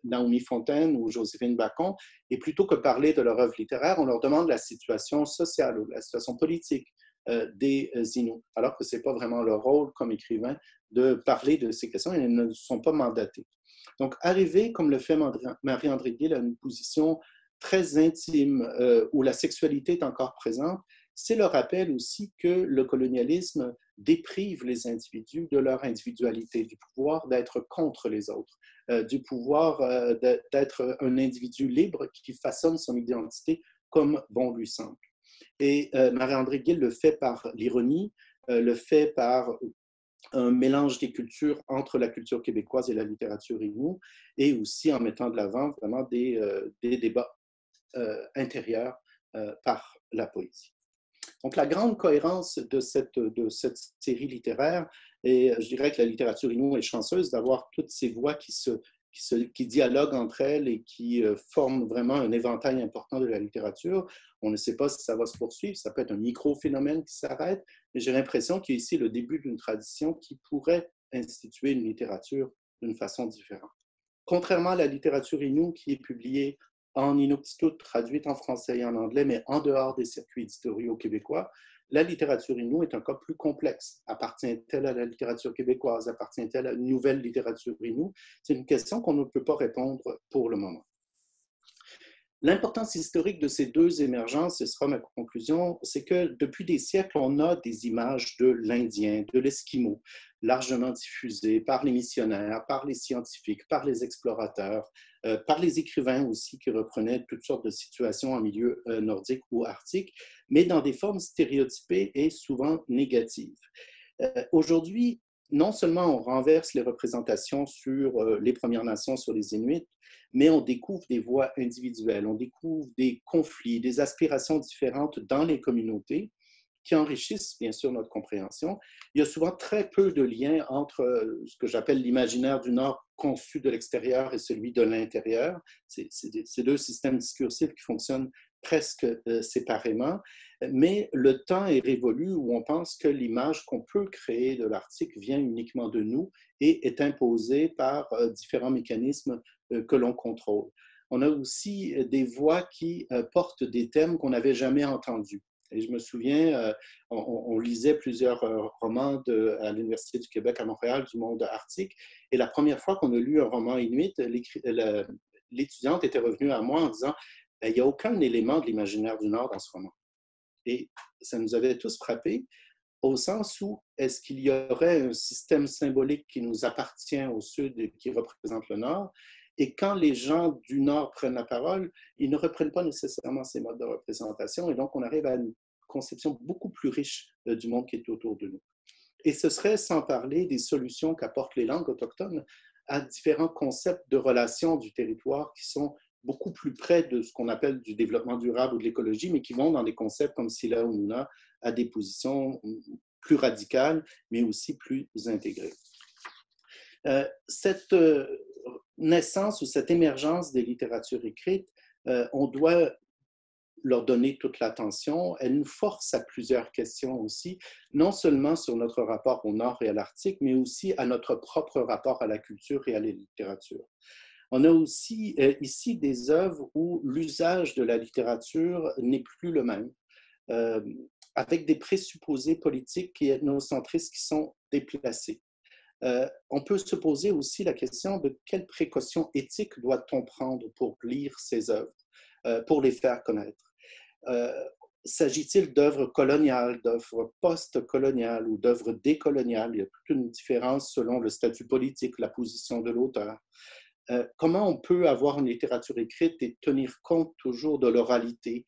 Naomi Fontaine ou Joséphine Bacon, et plutôt que parler de leur œuvre littéraire, on leur demande la situation sociale ou la situation politique des Inuits, alors que ce n'est pas vraiment leur rôle comme écrivain de parler de ces questions et ils ne sont pas mandatés. Donc, arriver, comme le fait Marie-André Gill, à une position très intime où la sexualité est encore présente, c'est le rappel aussi que le colonialisme déprive les individus de leur individualité, du pouvoir d'être contre les autres, du pouvoir d'être un individu libre qui façonne son identité comme bon lui semble. Et Marie-André Gill le fait par l'ironie, le fait par un mélange des cultures entre la culture québécoise et la littérature Innu, et aussi en mettant de l'avant vraiment des débats intérieurs par la poésie. Donc, la grande cohérence de cette série littéraire, et je dirais que la littérature Innu est chanceuse d'avoir toutes ces voix qui dialoguent entre elles et qui forment vraiment un éventail important de la littérature. On ne sait pas si ça va se poursuivre, ça peut être un micro-phénomène qui s'arrête, mais j'ai l'impression qu'il y a ici le début d'une tradition qui pourrait instituer une littérature d'une façon différente. Contrairement à la littérature Innu qui est publiée en Inuktitut, traduite en français et en anglais, mais en dehors des circuits éditoriaux québécois, la littérature Innu est un cas plus complexe. Appartient-elle à la littérature québécoise? Appartient-elle à une nouvelle littérature Innu? C'est une question qu'on ne peut pas répondre pour le moment. L'importance historique de ces deux émergences, ce sera ma conclusion, c'est que depuis des siècles, on a des images de l'Indien, de l'Esquimau, largement diffusées par les missionnaires, par les scientifiques, par les explorateurs, par les écrivains aussi qui reprenaient toutes sortes de situations en milieu nordique ou arctique, mais dans des formes stéréotypées et souvent négatives. Aujourd'hui, non seulement on renverse les représentations sur les Premières Nations, sur les Inuits, mais on découvre des voix individuelles, on découvre des conflits, des aspirations différentes dans les communautés qui enrichissent bien sûr notre compréhension. Il y a souvent très peu de liens entre ce que j'appelle l'imaginaire du Nord conçu de l'extérieur et celui de l'intérieur. C'est deux systèmes discursifs qui fonctionnent presque séparément, mais le temps est révolu où on pense que l'image qu'on peut créer de l'Arctique vient uniquement de nous et est imposée par différents mécanismes que l'on contrôle. On a aussi des voix qui portent des thèmes qu'on n'avait jamais entendus. Et je me souviens, on lisait plusieurs romans à l'Université du Québec à Montréal du monde arctique, et la première fois qu'on a lu un roman inuit, l'étudiante était revenue à moi en disant ben, il n'y a aucun élément de l'imaginaire du Nord dans ce roman. Et ça nous avait tous frappés, au sens où est-ce qu'il y aurait un système symbolique qui nous appartient au Sud et qui représente le Nord, et quand les gens du Nord prennent la parole, ils ne reprennent pas nécessairement ces modes de représentation, et donc on arrive à une conception beaucoup plus riche du monde qui est autour de nous. Et ce serait sans parler des solutions qu'apportent les langues autochtones à différents concepts de relations du territoire qui sont beaucoup plus près de ce qu'on appelle du développement durable ou de l'écologie, mais qui vont dans des concepts comme Sila ou Nuna à des positions plus radicales, mais aussi plus intégrées. Cette naissance ou cette émergence des littératures écrites, on doit leur donner toute l'attention. Elle nous force à plusieurs questions aussi, non seulement sur notre rapport au Nord et à l'Arctique, mais aussi à notre propre rapport à la culture et à la littérature. On a aussi ici des œuvres où l'usage de la littérature n'est plus le même, avec des présupposés politiques et ethnocentristes qui sont déplacés. On peut se poser aussi la question de quelles précautions éthiques doit-on prendre pour lire ces œuvres, pour les faire connaître. S'agit-il d'œuvres coloniales, d'œuvres post-coloniales ou d'œuvres décoloniales? Il y a toute une différence selon le statut politique, la position de l'auteur. Comment on peut avoir une littérature écrite et tenir compte toujours de l'oralité,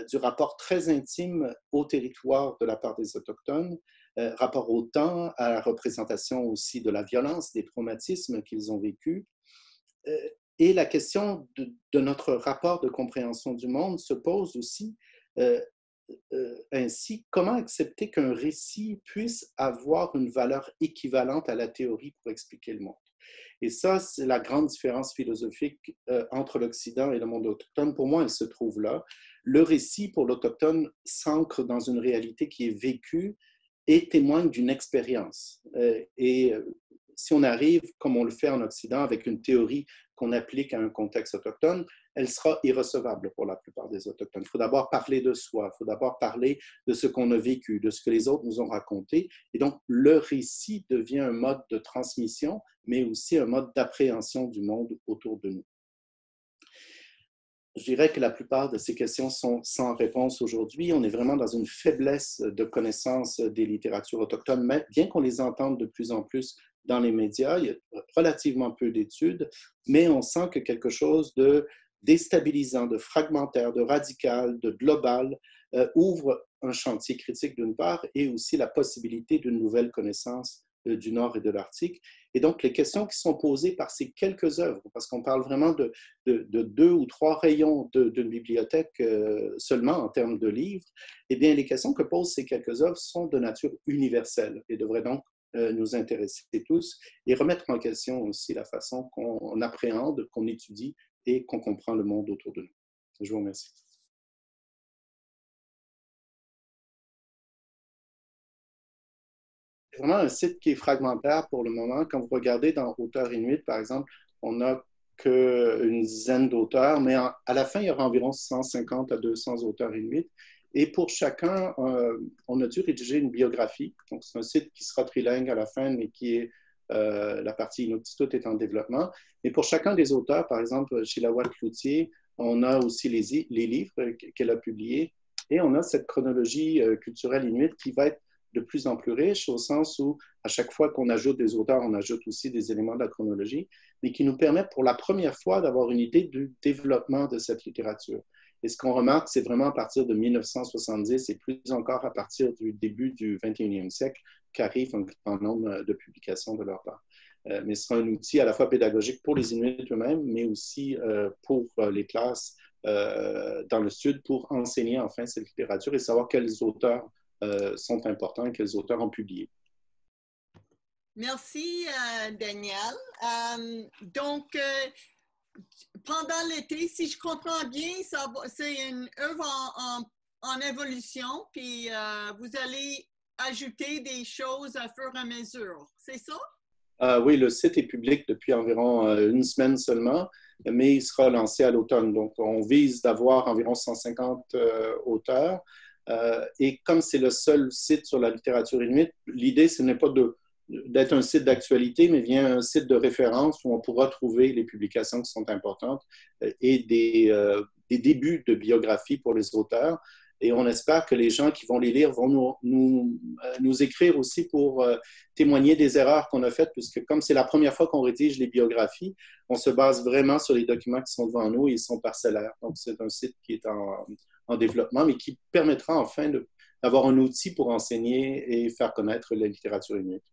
du rapport très intime au territoire de la part des Autochtones, rapport au temps, à la représentation aussi de la violence, des traumatismes qu'ils ont vécus. Et la question de notre rapport de compréhension du monde se pose aussi ainsi, comment accepter qu'un récit puisse avoir une valeur équivalente à la théorie pour expliquer le monde? Et ça, c'est la grande différence philosophique entre l'Occident et le monde autochtone. Pour moi, elle se trouve là. Le récit pour l'Autochtone s'ancre dans une réalité qui est vécue et témoigne d'une expérience. Et si on arrive, comme on le fait en Occident, avec une théorie qu'on applique à un contexte autochtone, elle sera irrecevable pour la plupart des Autochtones. Il faut d'abord parler de soi, il faut d'abord parler de ce qu'on a vécu, de ce que les autres nous ont raconté. Et donc, le récit devient un mode de transmission, mais aussi un mode d'appréhension du monde autour de nous. Je dirais que la plupart de ces questions sont sans réponse aujourd'hui. On est vraiment dans une faiblesse de connaissance des littératures autochtones, mais bien qu'on les entende de plus en plus dans les médias, il y a relativement peu d'études, mais on sent que quelque chose de déstabilisant, de fragmentaire, de radical, de global ouvre un chantier critique d'une part et aussi la possibilité d'une nouvelle connaissance du Nord et de l'Arctique. Et donc, les questions qui sont posées par ces quelques œuvres, parce qu'on parle vraiment de 2 ou 3 rayons d'une bibliothèque seulement en termes de livres, eh bien, les questions que posent ces quelques œuvres sont de nature universelle et devraient donc nous intéresser tous et remettre en question aussi la façon qu'on appréhende, qu'on étudie et qu'on comprend le monde autour de nous. Je vous remercie. C'est vraiment un site qui est fragmentaire pour le moment. Quand vous regardez dans Auteurs Inuits, par exemple, on n'a qu'une dizaine d'auteurs, mais à la fin, il y aura environ 150 à 200 auteurs Inuits. Et pour chacun, on a dû rédiger une biographie. Donc, c'est un site qui sera trilingue à la fin, mais qui est la partie Inuktitut est en développement. Et pour chacun des auteurs, par exemple, chez Lawal Cloutier, on a aussi les livres qu'elle a publiés. Et on a cette chronologie culturelle inuite qui va être de plus en plus riche, au sens où, à chaque fois qu'on ajoute des auteurs, on ajoute aussi des éléments de la chronologie, mais qui nous permettent pour la première fois d'avoir une idée du développement de cette littérature. Et ce qu'on remarque, c'est vraiment à partir de 1970 et plus encore à partir du début du 21e siècle qu'arrive un grand nombre de publications de leur part. Mais ce sera un outil à la fois pédagogique pour les Inuits eux-mêmes, mais aussi pour les classes dans le Sud pour enseigner enfin cette littérature et savoir quels auteurs sont importants et quels auteurs ont publié. Merci, Daniel. Donc, pendant l'été, si je comprends bien, c'est une œuvre en évolution, puis vous allez ajouter des choses à fur et à mesure, c'est ça? Oui, le site est public depuis environ une semaine seulement, mais il sera lancé à l'automne. Donc, on vise d'avoir environ 150 auteurs. Et comme c'est le seul site sur la littérature inuite, l'idée, ce n'est pas d'être un site d'actualité, mais bien un site de référence où on pourra trouver les publications qui sont importantes et des des débuts de biographie pour les auteurs. Et on espère que les gens qui vont les lire vont nous écrire aussi pour témoigner des erreurs qu'on a faites, puisque comme c'est la première fois qu'on rédige les biographies, on se base vraiment sur les documents qui sont devant nous et ils sont parcellaires. Donc, c'est un site qui est en développement, mais qui permettra enfin d'avoir un outil pour enseigner et faire connaître la littérature inuit.